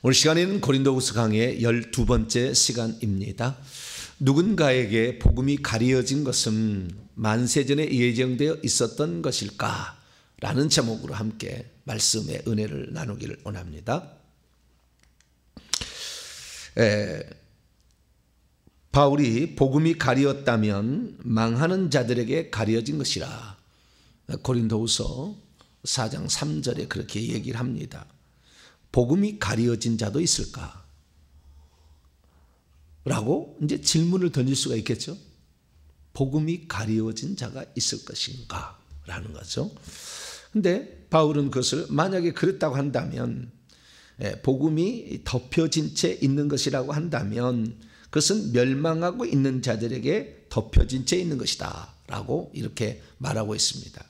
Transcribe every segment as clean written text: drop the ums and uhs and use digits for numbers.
오늘 시간에는 고린도후서 강의 12번째 시간입니다. 누군가에게 복음이 가려진 것은 만세전에 예정되어 있었던 것일까? 라는 제목으로 함께 말씀의 은혜를 나누기를 원합니다. 바울이 복음이 가리었다면 망하는 자들에게 가려진 것이라. 고린도후서 4장 3절에 그렇게 얘기를 합니다. 복음이 가려진 자도 있을까? 라고 이제 질문을 던질 수가 있겠죠. 복음이 가려진 자가 있을 것인가? 라는 거죠. 근데 바울은 그것을 만약에 그랬다고 한다면, 복음이 덮여진 채 있는 것이라고 한다면 그것은 멸망하고 있는 자들에게 덮여진 채 있는 것이다 라고 이렇게 말하고 있습니다.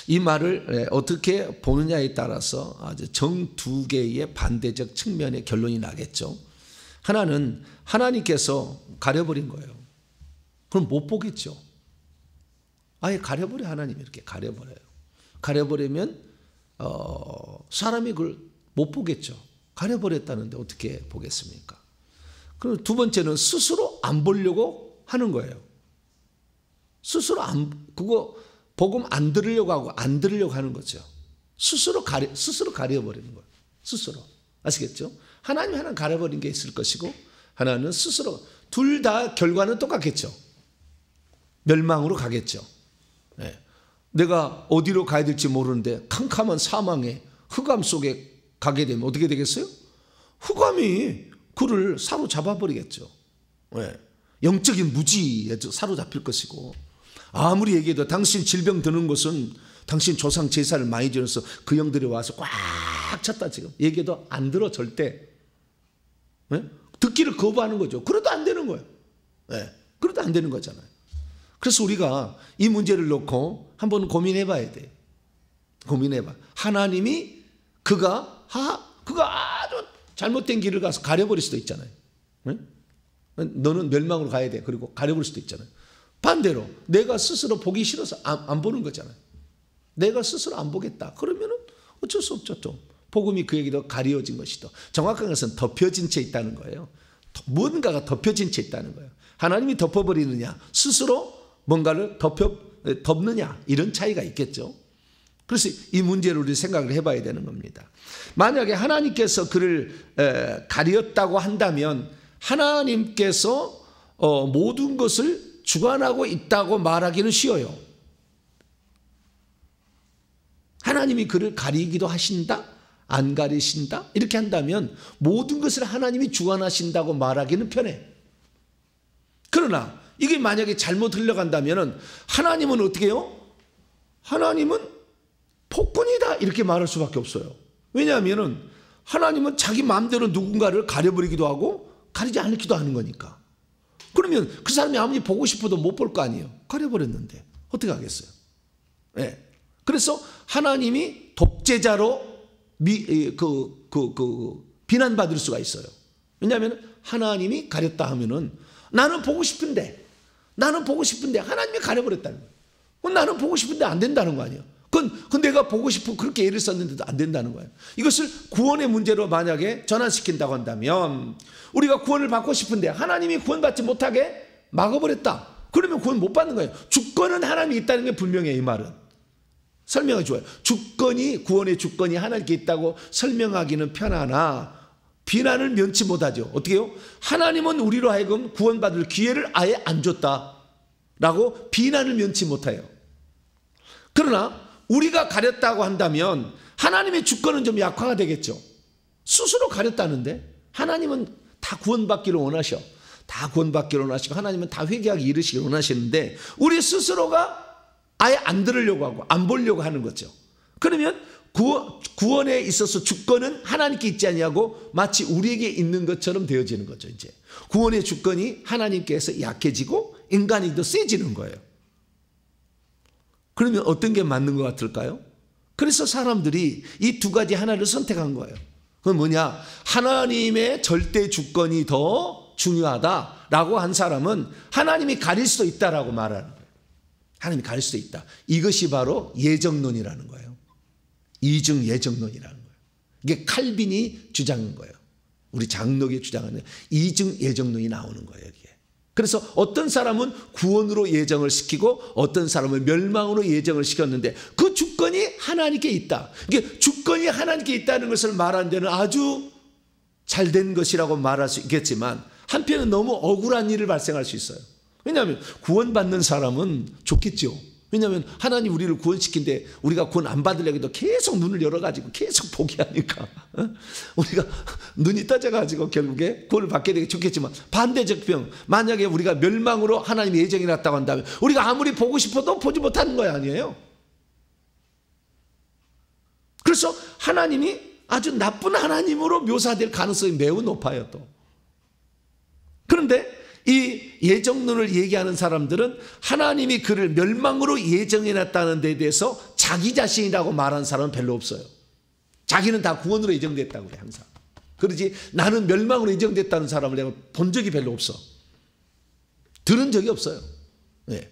이 말을 어떻게 보느냐에 따라서 아주 정 두 개의 반대적 측면의 결론이 나겠죠. 하나는 하나님께서 가려버린 거예요. 그럼 못 보겠죠. 아예 가려버려. 하나님이 이렇게 가려버려요. 가려버리면 사람이 그걸 못 보겠죠. 가려버렸다는데 어떻게 보겠습니까? 그리고 두 번째는 스스로 안 보려고 하는 거예요. 스스로 복음 안 들으려고 하고 안 들으려고 하는 거죠. 스스로 가려버리는 거예요. 스스로. 아시겠죠? 하나는 가려버린 게 있을 것이고 하나는 스스로. 둘 다 결과는 똑같겠죠. 멸망으로 가겠죠. 내가 어디로 가야 될지 모르는데 캄캄한 사망의 흑암 속에 가게 되면 어떻게 되겠어요? 흑암이 그를 사로잡아 버리겠죠. 영적인 무지에 사로잡힐 것이고, 아무리 얘기해도 당신 질병 드는 것은 당신 조상 제사를 많이 지어서 그 영들이 와서 꽉 찼다 지금 얘기해도 안 들어 절대. 듣기를 거부하는 거죠. 그래도 안 되는 거예요. 그래도 안 되는 거잖아요. 그래서 우리가 이 문제를 놓고 한번 고민해 봐야 돼요. 고민해 봐. 하나님이 그가 아주 잘못된 길을 가서 가려버릴 수도 있잖아요. 너는 멸망으로 가야 돼. 그리고 가려버릴 수도 있잖아요. 반대로 내가 스스로 보기 싫어서 안 보는 거잖아요. 내가 스스로 안 보겠다. 그러면은 어쩔 수 없죠. 좀 복음이 그에게도 가려진 것이다. 정확한 것은 덮여진 채 있다는 거예요. 뭔가가 덮여진 채 있다는 거예요. 하나님이 덮어버리느냐, 스스로 뭔가를 덮느냐, 이런 차이가 있겠죠. 그래서 이 문제를 우리 생각을 해봐야 되는 겁니다. 만약에 하나님께서 그를 가렸다고 한다면 하나님께서 모든 것을 주관하고 있다고 말하기는 쉬워요. 하나님이 그를 가리기도 하신다? 안 가리신다? 이렇게 한다면 모든 것을 하나님이 주관하신다고 말하기는 편해. 그러나 이게 만약에 잘못 흘러간다면 하나님은 어떻게 해요? 하나님은 폭군이다 이렇게 말할 수밖에 없어요. 왜냐하면 하나님은 자기 마음대로 누군가를 가려버리기도 하고 가리지 않기도 하는 거니까. 그러면 그 사람이 아무리 보고 싶어도 못 볼 거 아니에요. 가려버렸는데 어떻게 하겠어요? 그래서 하나님이 독재자로 비난받을 수가 있어요. 왜냐하면 하나님이 가렸다 하면은 나는 보고 싶은데 하나님이 가려버렸다는 거예요. 그건 나는 보고 싶은데 안 된다는 거 아니에요. 그건 내가 보고 싶고 그렇게 애를 썼는데도 안 된다는 거예요. 이것을 구원의 문제로 만약에 전환시킨다고 한다면 우리가 구원을 받고 싶은데 하나님이 구원받지 못하게 막아버렸다. 그러면 구원 못 받는 거예요. 주권은 하나님이 있다는 게 분명해요. 이 말은. 설명이 좋아요. 구원의 주권이 하나님께 있다고 설명하기는 편하나 비난을 면치 못하죠. 어떻게 해요? 하나님은 우리로 하여금 구원받을 기회를 아예 안 줬다라고 비난을 면치 못해요. 그러나 우리가 가렸다고 한다면 하나님의 주권은 좀 약화가 되겠죠. 스스로 가렸다는데 하나님은 다 구원받기를 원하셔. 다 구원받기를 원하시고 하나님은 다 회개하기 이르시기를 원하시는데 우리 스스로가 아예 안 들으려고 하고 안 보려고 하는 거죠. 그러면 구원에 있어서 주권은 하나님께 있지 아니하고 마치 우리에게 있는 것처럼 되어지는 거죠. 이제 구원의 주권이 하나님께서 약해지고 인간이 더 세지는 거예요. 그러면 어떤 게 맞는 것 같을까요? 그래서 사람들이 이 두 가지 하나를 선택한 거예요. 그건 뭐냐? 하나님의 절대 주권이 더 중요하다라고 한 사람은 하나님이 가릴 수도 있다라고 말하는 거예요. 하나님이 가릴 수도 있다. 이것이 바로 예정론이라는 거예요. 이중 예정론이라는 거예요. 이게 칼빈이 주장한 거예요. 우리 장로교 주장하는 이중 예정론이 나오는 거예요, 여기에. 그래서 어떤 사람은 구원으로 예정을 시키고 어떤 사람은 멸망으로 예정을 시켰는데 그 주권이 하나님께 있다. 이게 주권이 하나님께 있다는 것을 말하는 데는 아주 잘된 것이라고 말할 수 있겠지만 한편은 너무 억울한 일을 발생할 수 있어요. 왜냐하면 구원받는 사람은 좋겠죠. 왜냐하면 하나님 우리를 구원시킨데 우리가 구원 안 받으려고 해도 계속 눈을 열어가지고 계속 포기하니까 우리가 눈이 떠져가지고 결국에 구원을 받게 되게 좋겠지만 반대적 병, 만약에 우리가 멸망으로 하나님의 예정이 났다고 한다면 우리가 아무리 보고 싶어도 보지 못하는 거 아니에요. 그래서 하나님이 아주 나쁜 하나님으로 묘사될 가능성이 매우 높아요 또. 그런데 이 예정론을 얘기하는 사람들은 하나님이 그를 멸망으로 예정해놨다는 데 대해서 자기 자신이라고 말하는 사람은 별로 없어요. 자기는 다 구원으로 예정됐다고 그래 항상. 그러지 나는 멸망으로 예정됐다는 사람을 내가 본 적이 별로 없어. 들은 적이 없어요. 네.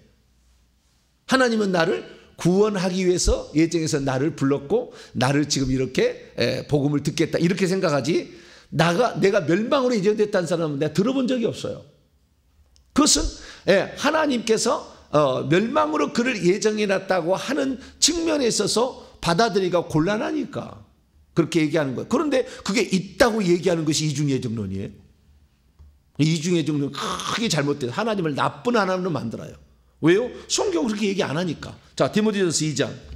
하나님은 나를 구원하기 위해서 예정해서 나를 불렀고 나를 지금 이렇게 복음을 듣겠다 이렇게 생각하지 내가 멸망으로 예정됐다는 사람은 내가 들어본 적이 없어요. 그것은 하나님께서 멸망으로 그를 예정해놨다고 하는 측면에 있어서 받아들이기가 곤란하니까 그렇게 얘기하는 거예요. 그런데 그게 있다고 얘기하는 것이 이중예정론이에요. 이중예정론 크게 잘못돼서 하나님을 나쁜 하나님으로 만들어요. 왜요? 성경은 그렇게 얘기 안 하니까. 자, 디모데전서 2장.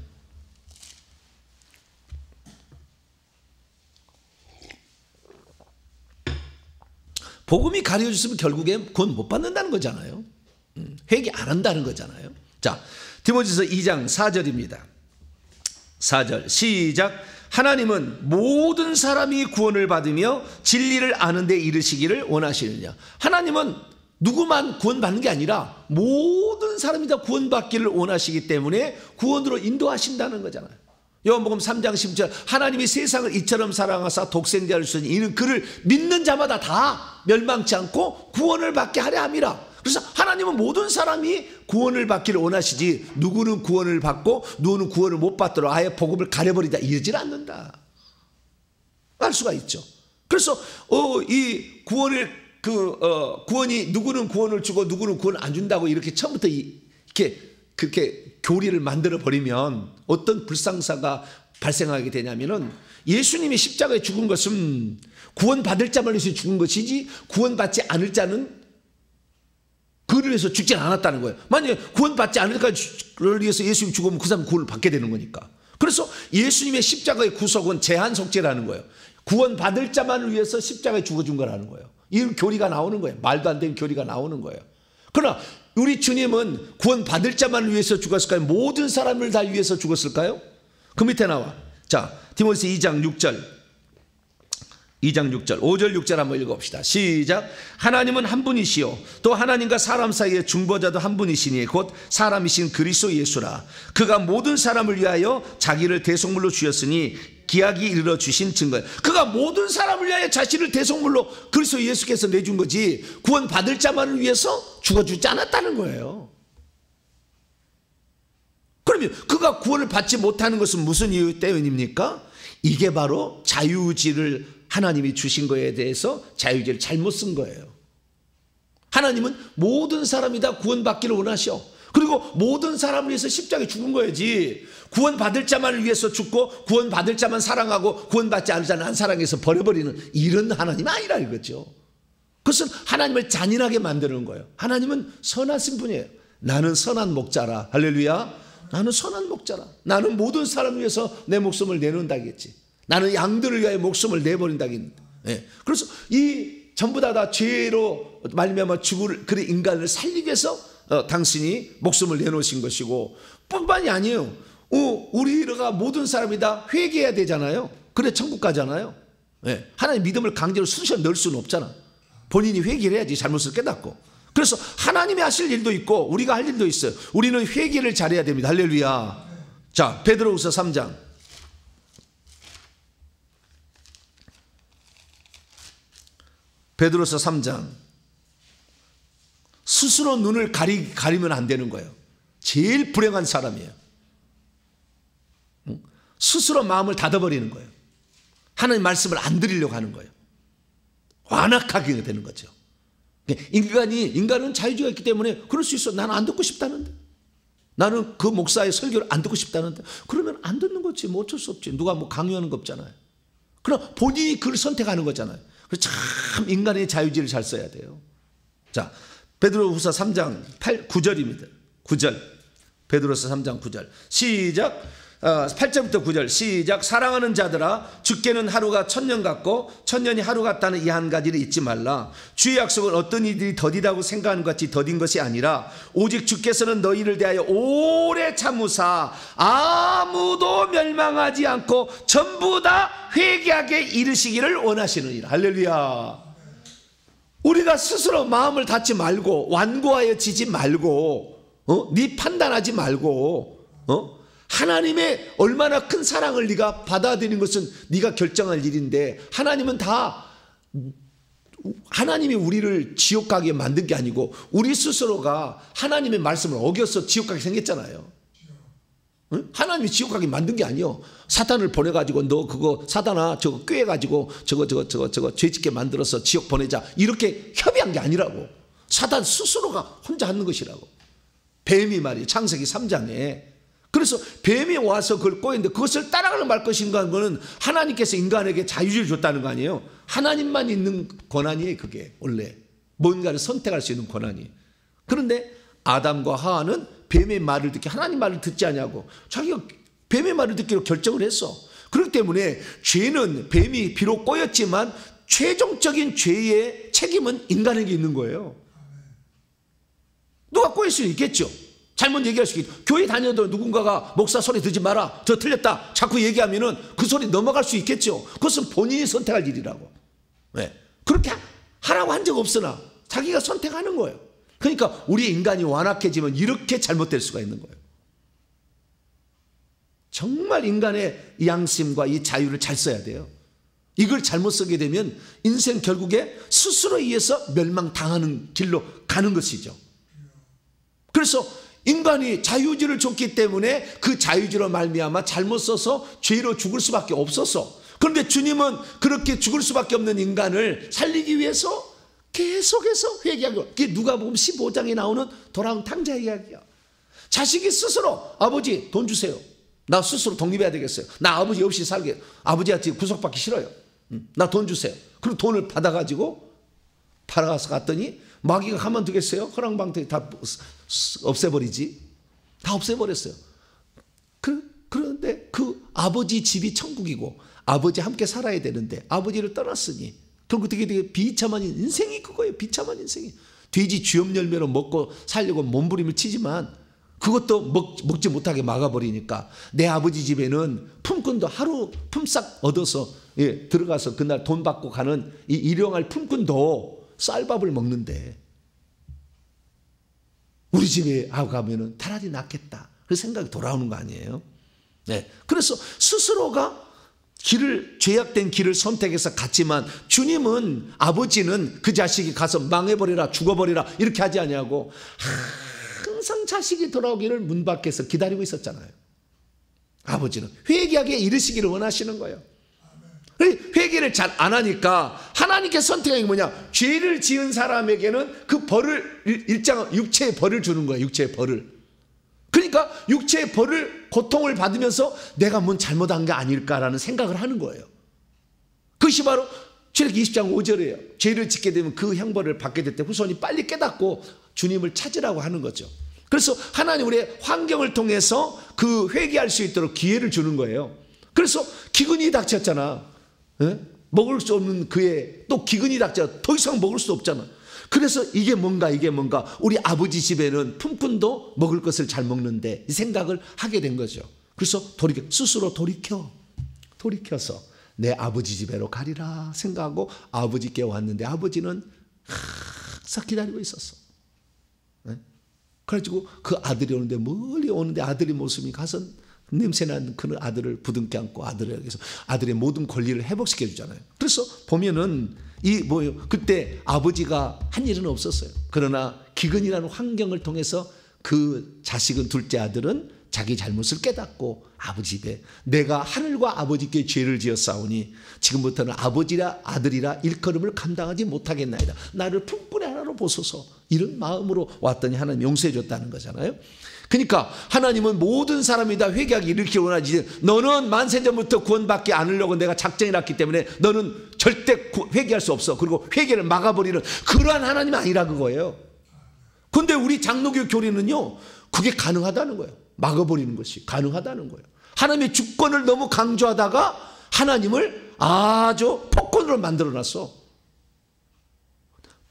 복음이 가려졌으면 결국에 구원 못 받는다는 거잖아요. 회개 안 한다는 거잖아요. 자, 디모데전서 2장 4절입니다. 4절 시작. 하나님은 모든 사람이 구원을 받으며 진리를 아는 데 이르시기를 원하시느냐. 하나님은 누구만 구원받는 게 아니라 모든 사람이 다 구원받기를 원하시기 때문에 구원으로 인도하신다는 거잖아요. 요한복음 3장 10절 하나님이 세상을 이처럼 사랑하사 독생자를 주시니 이는 그를 믿는 자마다 다 멸망치 않고 구원을 받게 하려 함이라. 그래서 하나님은 모든 사람이 구원을 받기를 원하시지 누구는 구원을 받고 누구는 구원을 못 받도록 아예 복음을 가려버리다 이러질 않는다. 알 수가 있죠. 그래서 이 구원이 누구는 구원을 주고 누구는 구원을 안 준다고 이렇게 처음부터 그렇게 교리를 만들어 버리면 어떤 불상사가 발생하게 되냐면은 예수님이 십자가에 죽은 것은 구원받을 자만 위해서 죽은 것이지 구원받지 않을 자는 그를 위해서 죽지 않았다는 거예요. 만약에 구원받지 않을 자를 위해서 예수님이 죽으면 그 사람은 구원을 받게 되는 거니까. 그래서 예수님의 십자가의 구속은 제한속죄라는 거예요. 구원받을 자만을 위해서 십자가에 죽어준 거라는 거예요. 이런 교리가 나오는 거예요. 말도 안 되는 교리가 나오는 거예요. 그러나 우리 주님은 구원받을 자만을 위해서 죽었을까요? 모든 사람을 다 위해서 죽었을까요? 그 밑에 나와. 자, 디모데서 2장 6절 5절 6절 한번 읽어봅시다. 시작. 하나님은 한 분이시요 또 하나님과 사람 사이의 중보자도 한 분이시니 곧 사람이신 그리스도 예수라. 그가 모든 사람을 위하여 자기를 대속물로 주셨으니 기약이 이르러 주신 증거예요. 그가 모든 사람을 위하여 자신을 대속물로 그리스도 예수께서 내준 거지 구원 받을 자만을 위해서 죽어주지 않았다는 거예요. 그러면 그가 구원을 받지 못하는 것은 무슨 이유 때문입니까? 이게 바로 자유의지를 하나님이 주신 거에 대해서 자유의지를 잘못 쓴 거예요. 하나님은 모든 사람이 다 구원받기를 원하셔. 그리고 모든 사람을 위해서 십자가에 죽은 거야지 구원받을 자만을 위해서 죽고 구원받을 자만 사랑하고 구원받지 않을 자는 안 사랑해서 버려버리는 이런 하나님 아니라 이거죠. 그것은 하나님을 잔인하게 만드는 거예요. 하나님은 선하신 분이에요. 나는 선한 목자라. 할렐루야. 나는 선한 목자라. 나는 모든 사람을 위해서 내 목숨을 내놓는다겠지. 나는 양들을 위하여 목숨을 내버린다겠지. 네. 그래서 이 전부 다 죄로 말미암아 죽을 그런 인간을 살리기 위해서 당신이 목숨을 내놓으신 것이고 뿐만이 아니에요. 우리가 모든 사람이 다 회개해야 되잖아요. 그래 천국 가잖아요. 네. 하나님 믿음을 강제로 쑤셔 넣을 수는 없잖아. 본인이 회개를 해야지 잘못을 깨닫고. 그래서 하나님이 하실 일도 있고 우리가 할 일도 있어요. 우리는 회개를 잘해야 됩니다. 할렐루야. 자, 베드로후서 3장. 베드로서 3장. 스스로 눈을 가리면 안 되는 거예요. 제일 불행한 사람이에요. 스스로 마음을 닫아버리는 거예요. 하나님 말씀을 안 드리려고 하는 거예요. 완악하게 되는 거죠. 인간은 자유주의가 있기 때문에 그럴 수 있어. 나는 안 듣고 싶다는데, 나는 그 목사의 설교를 안 듣고 싶다는데, 그러면 안 듣는 거지. 뭐 어쩔 수 없지. 누가 뭐 강요하는 거 없잖아요. 그럼 본인이 그걸 선택하는 거잖아요. 그래서 참 인간의 자유주의를 잘 써야 돼요. 자, 베드로후서 3장 9절입니다. 9절. 베드로서 3장 9절. 시작. 8절부터 9절 시작. 사랑하는 자들아, 주께는 하루가 1000년 같고 1000년이 하루 같다는 이 한 가지를 잊지 말라. 주의 약속은 어떤 이들이 더디다고 생각하는 것 같이 더딘 것이 아니라 오직 주께서는 너희를 대하여 오래 참으사 아무도 멸망하지 않고 전부 다 회개하게 이르시기를 원하시느니라. 할렐루야. 우리가 스스로 마음을 닫지 말고 완고하여 지지 말고 네 판단하지 말고 하나님의 얼마나 큰 사랑을 네가 받아들이는 것은 네가 결정할 일인데, 하나님은 다 하나님이 우리를 지옥 가게 만든 게 아니고 우리 스스로가 하나님의 말씀을 어겨서 지옥 가게 생겼잖아요. 응? 하나님이 지옥 가게 만든 게 아니요. 사탄을 보내가지고 너 그거 사단아 저거 꾀해가지고 저거 죄짓게 만들어서 지옥 보내자 이렇게 협의한 게 아니라고. 사단 스스로가 혼자 하는 것이라고. 뱀이 말이에요. 창세기 3장에. 그래서 뱀이 와서 그걸 꼬였는데 그것을 따라가는 말 것인가 하는 거는 하나님께서 인간에게 자유를 줬다는 거 아니에요. 하나님만 있는 권한이에요. 그게 원래 뭔가를 선택할 수 있는 권한이. 그런데 아담과 하와는 뱀의 말을 듣기, 하나님 말을 듣지 않냐고 자기가 뱀의 말을 듣기로 결정을 했어. 그렇기 때문에 죄는 뱀이 비록 꼬였지만 최종적인 죄의 책임은 인간에게 있는 거예요. 누가 꼬일 수 있겠죠. 잘못 얘기할 수 있겠죠. 교회 다녀도 누군가가 목사 소리 듣지 마라, 저 틀렸다 자꾸 얘기하면은 그 소리 넘어갈 수 있겠죠. 그것은 본인이 선택할 일이라고. 네. 그렇게 하라고 한 적 없으나 자기가 선택하는 거예요. 그러니까 우리 인간이 완악해지면 이렇게 잘못될 수가 있는 거예요. 정말 인간의 양심과 이 자유를 잘 써야 돼요. 이걸 잘못 쓰게 되면 인생 결국에 스스로 의해서 멸망당하는 길로 가는 것이죠. 그래서 인간이 자유주의를 줬기 때문에 그 자유주의로 말미암아 잘못 써서 죄로 죽을 수밖에 없었어. 그런데 주님은 그렇게 죽을 수밖에 없는 인간을 살리기 위해서 계속해서 회개하고, 그게 누가복음 15장에 나오는 돌아온 탕자 이야기야. 자식이 스스로 아버지 돈 주세요. 나 스스로 독립해야 되겠어요. 나 아버지 없이 살게. 아버지한테 구속받기 싫어요. 나 돈 주세요. 그리고 돈을 받아가지고 팔아가서 갔더니 마귀가 가만두겠어요? 허랑방탕이 다 없애버리지. 다 없애버렸어요. 그런데 그 아버지 집이 천국이고 아버지 함께 살아야 되는데 아버지를 떠났으니 결국 되게 비참한 인생이 그거예요. 비참한 인생이. 돼지 쥐염 열매로 먹고 살려고 몸부림을 치지만 그것도 먹지 못하게 막아버리니까 내 아버지 집에는 품꾼도 하루 품삯 얻어서 들어가서 그날 돈 받고 가는 이 일용할 품꾼도 쌀밥을 먹는데 우리 집에 가면은 차라리 낫겠다. 그 생각이 돌아오는 거 아니에요? 네. 그래서 스스로가 죄악된 길을 선택해서 갔지만 주님은, 아버지는 그 자식이 가서 망해버리라, 죽어버리라 이렇게 하지 않냐고 항상 자식이 돌아오기를 문 밖에서 기다리고 있었잖아요. 아버지는 회개하게 이르시기를 원하시는 거예요. 회개를 잘 안 하니까 하나님께 선택한 게 뭐냐? 죄를 지은 사람에게는 그 벌을, 육체의 벌을 주는 거예요. 육체의 벌을. 그러니까 육체의 벌을, 고통을 받으면서 내가 뭔 잘못한 게 아닐까라는 생각을 하는 거예요. 그것이 바로 출애굽기 20장 5절이에요. 죄를 짓게 되면 그 형벌을 받게 될 때 후손이 빨리 깨닫고 주님을 찾으라고 하는 거죠. 그래서 하나님 우리의 환경을 통해서 그 회개할 수 있도록 기회를 주는 거예요. 그래서 기근이 닥쳤잖아. 먹을 수 없는 그의 또 기근이 닥쳐 더 이상 먹을 수 없잖아. 그래서 이게 뭔가 우리 아버지 집에는 품꾼도 먹을 것을 잘 먹는데 이 생각을 하게 된 거죠. 그래서 스스로 돌이켜서 내 아버지 집에로 가리라 생각하고 아버지께 왔는데 아버지는 항상 기다리고 있었어. 그래가지고 그 아들이 오는데 멀리 오는데 아들의 모습이 가서 냄새나는 그 아들을 부둥켜 안고 아들에게서 아들의 모든 권리를 회복시켜 주잖아요. 그래서 보면은 그때 아버지가 한 일은 없었어요. 그러나 기근이라는 환경을 통해서 그 자식은, 둘째 아들은 자기 잘못을 깨닫고 아버지 집에 내가 하늘과 아버지께 죄를 지었사오니 지금부터는 아버지라 아들이라 일컬음을 감당하지 못하겠나이다. 나를 품꾼의 하나로 보소서. 이런 마음으로 왔더니 하나님 용서해 줬다는 거잖아요. 그러니까 하나님은 모든 사람이 다 회개하기 이렇게 원하지, 너는 만세전부터 구원받지 않으려고 내가 작정해 놨기 때문에 너는 절대 회개할 수 없어, 그리고 회개를 막아버리는 그러한 하나님이 아니라 그거예요. 근데 우리 장로교 교리는요, 그게 가능하다는 거예요. 막아버리는 것이 가능하다는 거예요. 하나님의 주권을 너무 강조하다가 하나님을 아주 폭군으로 만들어놨어.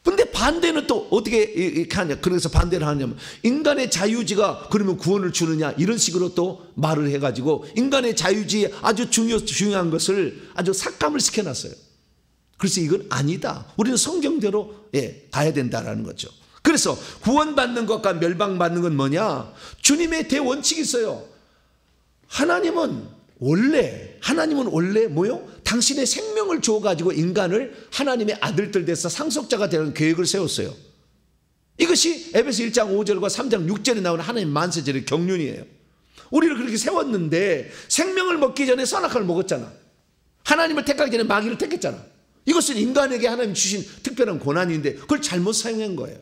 근데 반대는 또 어떻게 이렇게 하냐. 그래서 반대를 하냐면, 인간의 자유지가 그러면 구원을 주느냐, 이런 식으로 또 말을 해가지고 인간의 자유지에 아주 중요한 것을 아주 삭감을 시켜놨어요. 그래서 이건 아니다, 우리는 성경대로 가야 된다라는 거죠. 그래서 구원받는 것과 멸망받는 건 뭐냐? 주님의 대원칙이 있어요. 하나님은 원래 뭐요? 당신의 생명을 줘가지고 인간을 하나님의 아들들 돼서 상속자가 되는 계획을 세웠어요. 이것이 에베소 1장 5절과 3장 6절에 나오는 하나님 만세절의 경륜이에요. 우리를 그렇게 세웠는데 생명을 먹기 전에 선악과를 먹었잖아. 하나님을 택하기 전에 마귀를 택했잖아. 이것은 인간에게 하나님 주신 특별한 권한인데 그걸 잘못 사용한 거예요.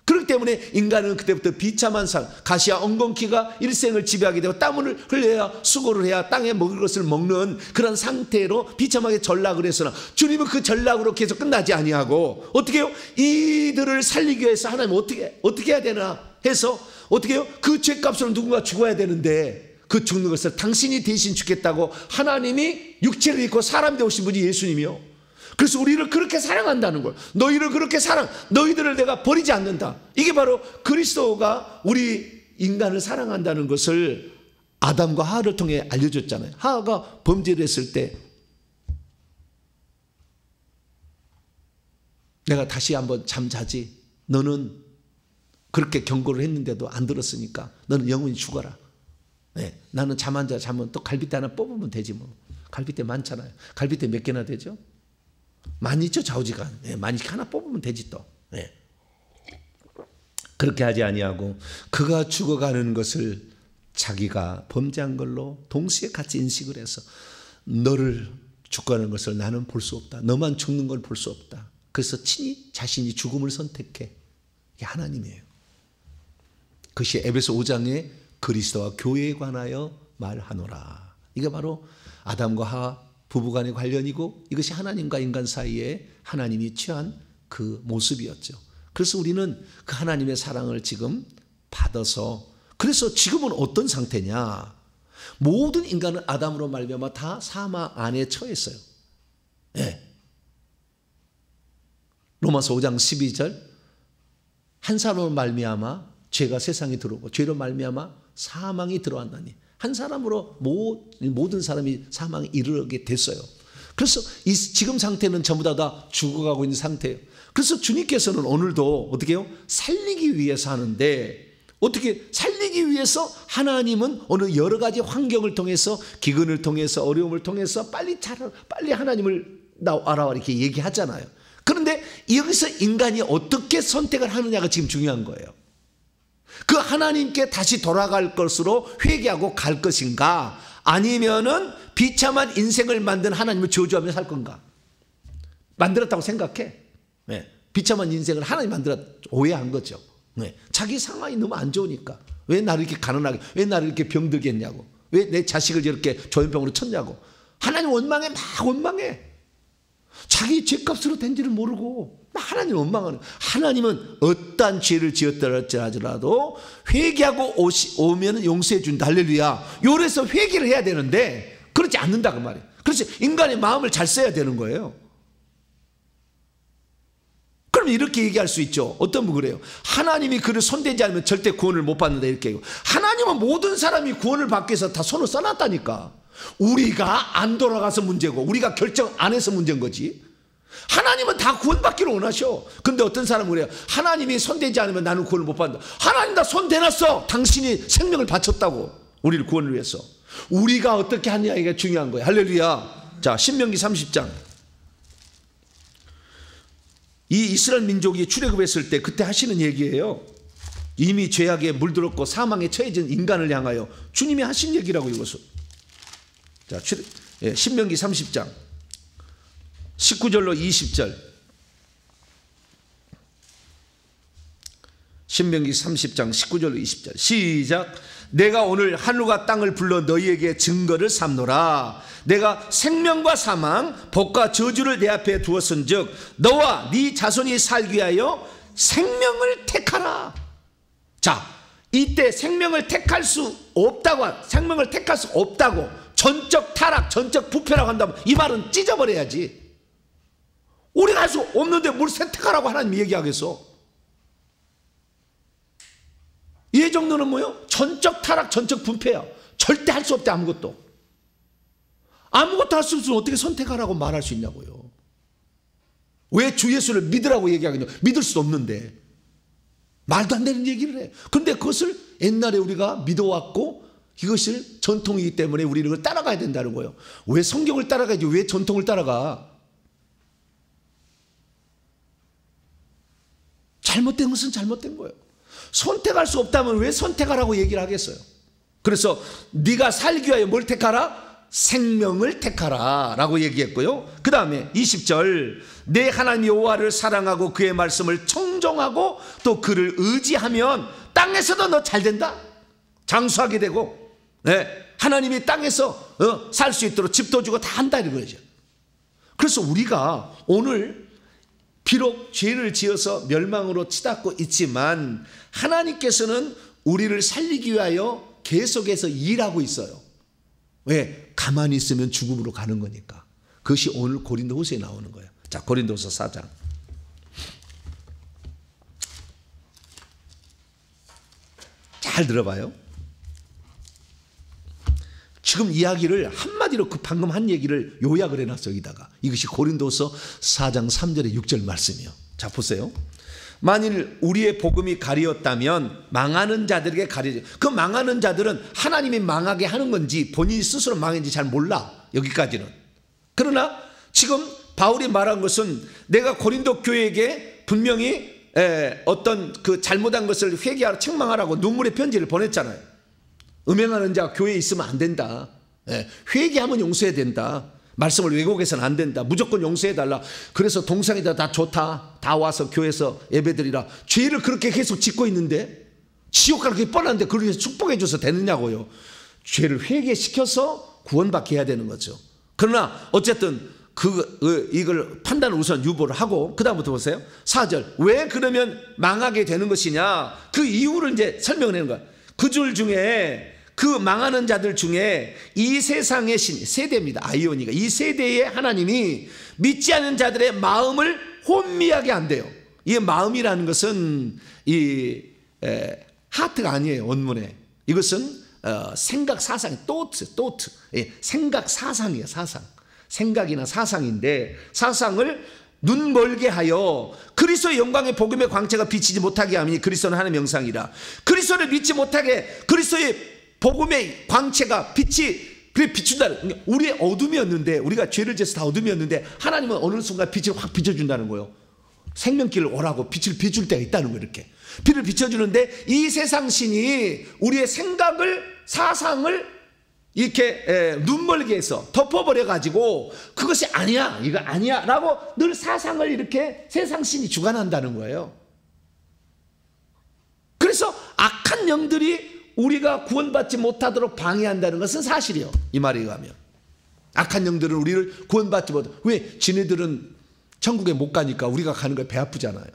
그렇기 때문에 인간은 그때부터 비참한 삶, 가시와 엉겅퀴가 일생을 지배하게 되고 땀을 흘려야, 수고를 해야 땅에 먹을 것을 먹는 그런 상태로 비참하게 전락을 했으나 주님은 그 전락으로 계속 끝나지 아니하고 어떻게 해요? 이들을 살리기 위해서 하나님 어떻게 해야 되나 해서 어떻게 해요? 그 죄값으로 누군가 죽어야 되는데 그 죽는 것을 당신이 대신 죽겠다고 하나님이 육체를 입고 사람 되오신 분이 예수님이요. 그래서 우리를 그렇게 사랑한다는 걸, 너희를 그렇게 너희들을 내가 버리지 않는다. 이게 바로 그리스도가 우리 인간을 사랑한다는 것을 아담과 하와를 통해 알려줬잖아요. 하와가 범죄를 했을 때 내가 다시 한번 잠자지, 너는 그렇게 경고를 했는데도 안 들었으니까 너는 영원히 죽어라. 나는 잠 안 자, 자면 또 갈빗대 하나 뽑으면 되지 뭐. 갈빗대 많잖아요. 갈빗대 몇 개나 되죠? 많이 있죠, 좌우지간. 많이 하나 뽑으면 되지 또. 그렇게 하지 아니하고 그가 죽어가는 것을 자기가 범죄한 걸로 동시에 같이 인식을 해서 너를 죽어가는 것을 나는 볼 수 없다. 너만 죽는 걸 볼 수 없다. 그래서 친히 자신이 죽음을 선택해. 이게 하나님이에요. 그것이 에베소 5장에 그리스도와 교회에 관하여 말하노라. 이게 바로 아담과 하와 부부간의 관련이고 이것이 하나님과 인간 사이에 하나님이 취한 그 모습이었죠. 그래서 우리는 그 하나님의 사랑을 지금 받아서, 그래서 지금은 어떤 상태냐? 모든 인간은 아담으로 말미암아 다 사망 안에 처했어요. 로마서 5장 12절, 한 사람으로 말미암아 죄가 세상에 들어오고 죄로 말미암아 사망이 들어왔나니 한 사람으로 모든 사람이 사망에 이르게 됐어요. 그래서 이 지금 상태는 전부 다 죽어가고 있는 상태예요. 그래서 주님께서는 오늘도 어떻게 해요? 살리기 위해서 하는데, 어떻게 살리기 위해서 하나님은 오늘 여러 가지 환경을 통해서, 기근을 통해서, 어려움을 통해서 빨리 하나님을 알아와 이렇게 얘기하잖아요. 그런데 여기서 인간이 어떻게 선택을 하느냐가 지금 중요한 거예요. 그 하나님께 다시 돌아갈 것으로 회개하고 갈 것인가, 아니면은 비참한 인생을 만든 하나님을 저주하며 살 건가. 만들었다고 생각해. 비참한 인생을 하나님 오해한 거죠. 자기 상황이 너무 안 좋으니까. 왜 나를 이렇게 가난하게, 왜 나를 이렇게 병들게 했냐고, 왜 내 자식을 이렇게 조현병으로 쳤냐고. 하나님 원망해, 막 원망해. 자기 죄값으로 된지를 모르고 하나님 원망하는. 하나님은 어떠한 죄를 지었더라도 회개하고 오면 용서해 준다. 할렐루야. 요래서 회개를 해야 되는데 그렇지 않는다 그 말이에요. 그래서 인간의 마음을 잘 써야 되는 거예요. 그럼 이렇게 얘기할 수 있죠. 어떤 분 그래요. 하나님이 그를 손대지 않으면 절대 구원을 못 받는다 이렇게 얘기해요. 하나님은 모든 사람이 구원을 받기 위해서 다 손을 써놨다니까. 우리가 안 돌아가서 문제고 우리가 결정 안 해서 문제인 거지. 하나님은 다 구원받기를 원하셔. 근데 어떤 사람은 그래요. 하나님이 손대지 않으면 나는 구원을 못 받는다. 하나님 다 손대놨어. 당신이 생명을 바쳤다고, 우리를 구원을 위해서. 우리가 어떻게 하느냐 이게 중요한 거예요. 할렐루야. 자, 신명기 30장. 이 이스라엘 민족이 출애굽했을 때 그때 하시는 얘기예요. 이미 죄악에 물들었고 사망에 처해진 인간을 향하여 주님이 하신 얘기라고 이것은. 자, 신명기 30장 19절로 20절. 신명기 30장 19절로 20절 시작. 내가 오늘 하늘과 땅을 불러 너희에게 증거를 삼노라. 내가 생명과 사망, 복과 저주를 내 앞에 두었은즉 너와 네 자손이 살기 위하여 생명을 택하라. 자, 이때 생명을 택할 수 없다고, 생명을 택할 수 없다고, 전적 타락, 전적 부패라고 한다면 이 말은 찢어버려야지. 우리가 할 수 없는데 뭘 선택하라고 하나님이 얘기하겠어? 이 정도는 뭐요? 전적 타락, 전적 분패야. 절대 할 수 없대. 아무것도 할 수 없으면 어떻게 선택하라고 말할 수 있냐고요. 왜 주 예수를 믿으라고 얘기하겠냐? 믿을 수 없는데 말도 안 되는 얘기를 해. 근데 그것을 옛날에 우리가 믿어왔고 이것을 전통이기 때문에 우리는 그걸 따라가야 된다는 거예요. 왜 성경을 따라가야지 왜 전통을 따라가? 잘못된 것은 잘못된 거예요. 선택할 수 없다면 왜 선택하라고 얘기를 하겠어요? 그래서 네가 살기 위하여 뭘 택하라? 생명을 택하라 라고 얘기했고요. 그 다음에 20절 내 하나님 여호와를 사랑하고 그의 말씀을 청종하고 또 그를 의지하면 땅에서도 너 잘 된다. 장수하게 되고, 네, 하나님이 땅에서 살 수 있도록 집도 주고 다 한다 이거죠. 그래서 우리가 오늘 비록 죄를 지어서 멸망으로 치닫고 있지만 하나님께서는 우리를 살리기 위하여 계속해서 일하고 있어요. 왜? 가만히 있으면 죽음으로 가는 거니까. 그것이 오늘 고린도후서에 나오는 거예요. 자, 고린도후서 4장. 잘 들어봐요. 지금 이야기를 한마디로 그 방금 한 얘기를 요약을 해놨어. 여기다가 이것이 고린도서 4장 3절에 6절 말씀이요. 자, 보세요. 만일 우리의 복음이 가리었다면 망하는 자들에게 가리지. 그 망하는 자들은 하나님이 망하게 하는 건지 본인이 스스로 망했는지 잘 몰라. 여기까지는. 그러나 지금 바울이 말한 것은 내가 고린도 교회에게 분명히 어떤 그 잘못한 것을 회개하라 책망하라고 눈물의 편지를 보냈잖아요. 음행하는 자 교회에 있으면 안 된다. 회개하면 용서해야 된다. 말씀을 왜곡해서는 안 된다. 무조건 용서해달라. 그래서 동성애자 다 좋다. 다 와서 교회에서 예배드리라. 죄를 그렇게 계속 짓고 있는데 지옥 가는 게 뻔한데 그렇게 축복해 줘서 되느냐고요. 죄를 회개시켜서 구원받게 해야 되는 거죠. 그러나 어쨌든 이걸 판단을 우선 유보를 하고 그 다음부터 보세요. 4절 왜 그러면 망하게 되는 것이냐. 그 이유를 이제 설명을 하는 거야. 그 줄 중에 그 망하는 자들 중에 이 세상의 신 세대입니다. 아이오니가 이 세대의 하나님이 믿지 않는 자들의 마음을 혼미하게 한대요. 이 마음이라는 것은 이 하트가 아니에요. 원문에 이것은 생각 사상 또트 생각 사상이에요. 사상 생각이나 사상인데 사상을 눈 멀게 하여 그리스도의 영광의 복음의 광채가 비치지 못하게 하니 그리스도는 하나님의 형상이라. 그리스도를 믿지 못하게 그리스도의 복음의 광채가 빛이 그래 비춘다. 우리의 어둠이었는데 우리가 죄를 지어서 다 어둠이었는데 하나님은 어느 순간 빛을 확 비춰준다는 거예요. 생명길을 오라고 빛을 비출 때가 있다는 거예요. 이렇게 빛을 비춰주는데 이 세상 신이 우리의 생각을 사상을 이렇게 눈멀게 해서 덮어버려 가지고 그것이 아니야 이거 아니야 라고 늘 사상을 이렇게 세상 신이 주관한다는 거예요. 그래서 악한 영들이 우리가 구원받지 못하도록 방해한다는 것은 사실이에요. 이 말에 의하면 악한 영들은 우리를 구원받지 못해. 왜? 지네들은 천국에 못 가니까 우리가 가는 거에 배 아프잖아요.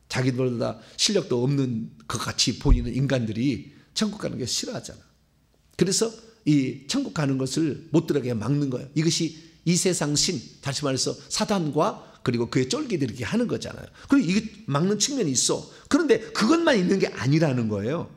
자기들보다 실력도 없는 것 같이 보이는 인간들이 천국 가는 게 싫어하잖아. 그래서 이 천국 가는 것을 못 들어가게 막는 거예요. 이것이 이 세상 신, 다시 말해서 사단과 그리고 그의 쫄기들이 이렇게 하는 거잖아요. 그리고 이게 막는 측면이 있어. 그런데 그것만 있는 게 아니라는 거예요.